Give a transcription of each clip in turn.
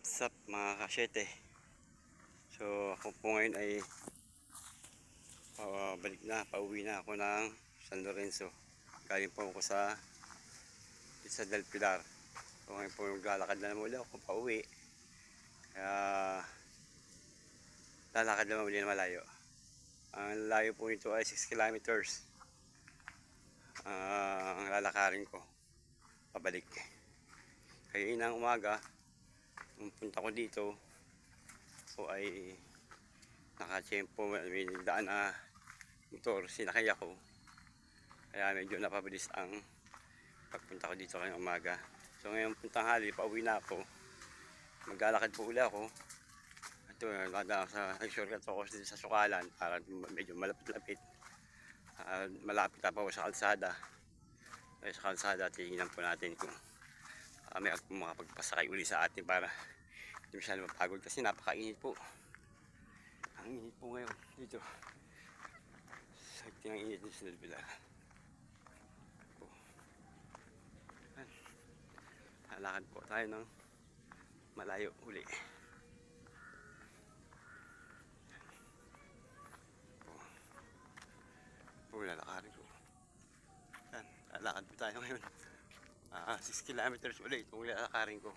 What's up mga kasyete? So ako po ngayon ay pauwi na ako ng San Lorenzo. Galing po ako sa Del Pilar. So ngayon po maglalakad na muli ako pauwi. Kaya lalakad naman muli na malayo. Ang layo po nito ay 6 kilometers. Ang lalakarin ko pabalik. Kaya inang umaga nung punta ko dito so ay nakatsyempo, may daan na motor, sinakay ako, kaya medyo napabilis ang pagpunta ko dito ngayong umaga. So ngayon puntang hali, pauwi na ako, maglalakad po uli ako. Ito, nag-shortcut ako sa Sukalan para medyo malapit-lapit, malapit na pa ako sa kalsada. Sa kalsada tingnan po natin kung may makapagpasakay uli sa atin para hindi masyadong mapagod kasi napakainit po. Ang init po ngayon dito. Sakti ang init dito sa Del Pilar. Lalakad po tayo ng malayo uli. Lalakarin ko. Lalakad po tayo ngayon. 6 kilometers ulit itong lalakarin ko.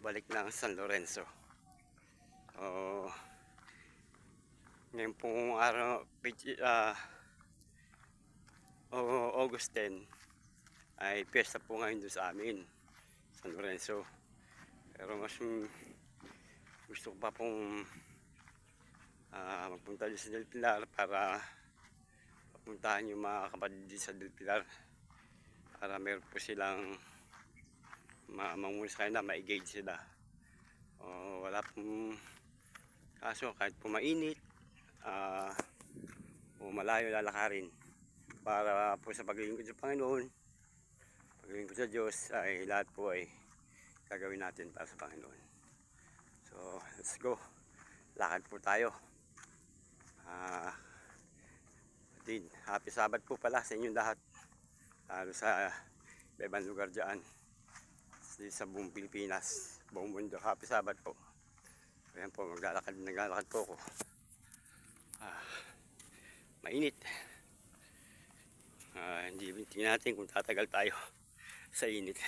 Balik ng San Lorenzo. Ngayon pong araw, August 10 ay piyesta po ngayon doon sa amin, San Lorenzo. Pero mas gusto ko pa pong magpunta doon sa Del Pilar para papuntahan yung mga kapatid sa Del Pilar para meron po silang mamuna sa kanila, ma-engage sila. Wala pong kaso kahit po mainit o malayo lalakarin para po sa paglilingkod sa Panginoon, paglilingkod sa Diyos, ay lahat po ay gagawin natin para sa Panginoon. So let's go, lakad po tayo. Happy Sabbath po pala sa inyong lahat, lalo sa ibang lugar dyan sa buong Pilipinas, buong mundo. Happy Sabbath po. Ayan po, naglalakad po ako. Mainit. Hindi tingnan natin kung tatagal tayo sa init.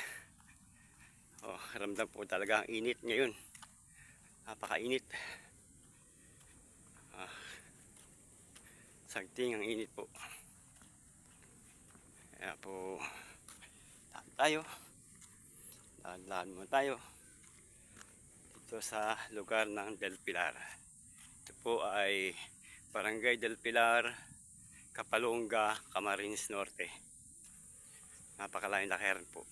Ramdam po talaga ang init ngayon. Napakainit. Sagting ang init po. Kaya po tayo. Lahan muna tayo dito sa lugar ng Del Pilar. Ito po ay Barangay Del Pilar, Kapalonga, Camarines Norte. Napakalaking lakaran po.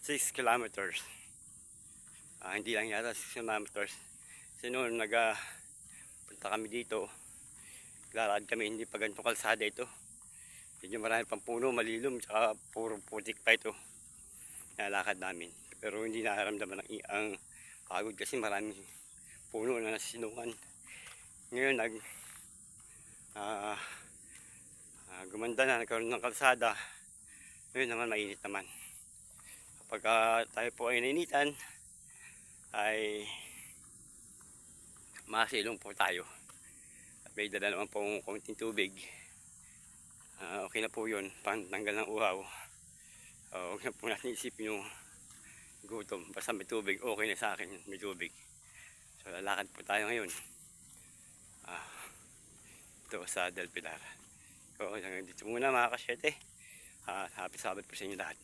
6 kilometers. Hindi lang yata 6 kilometers. Kasi noon punta kami dito, lalakad kami, hindi pa ganito kalsada ito. Medyo marami pang puno, malilom, tsaka puro putik pa ito. Nalakad namin. Pero hindi nararamdaman ang pagod kasi maraming puno na nasinungan. Ngayon gumanda na, nagkaroon ng kalsada. Ngayon naman mainit naman. Kapag tayo po ay nainitan, ay masilong po tayo. At may dala naman pong konting tubig. Okay na po yun, pantanggal ng uhaw. Huwag na po natin isipin yung gutom. Basta may tubig, okay na sa akin, may tubig. So lalakad po tayo ngayon. Ito sa Del Pilar. So dito muna mga kasyete. Happy Sabbath po sa inyo lahat.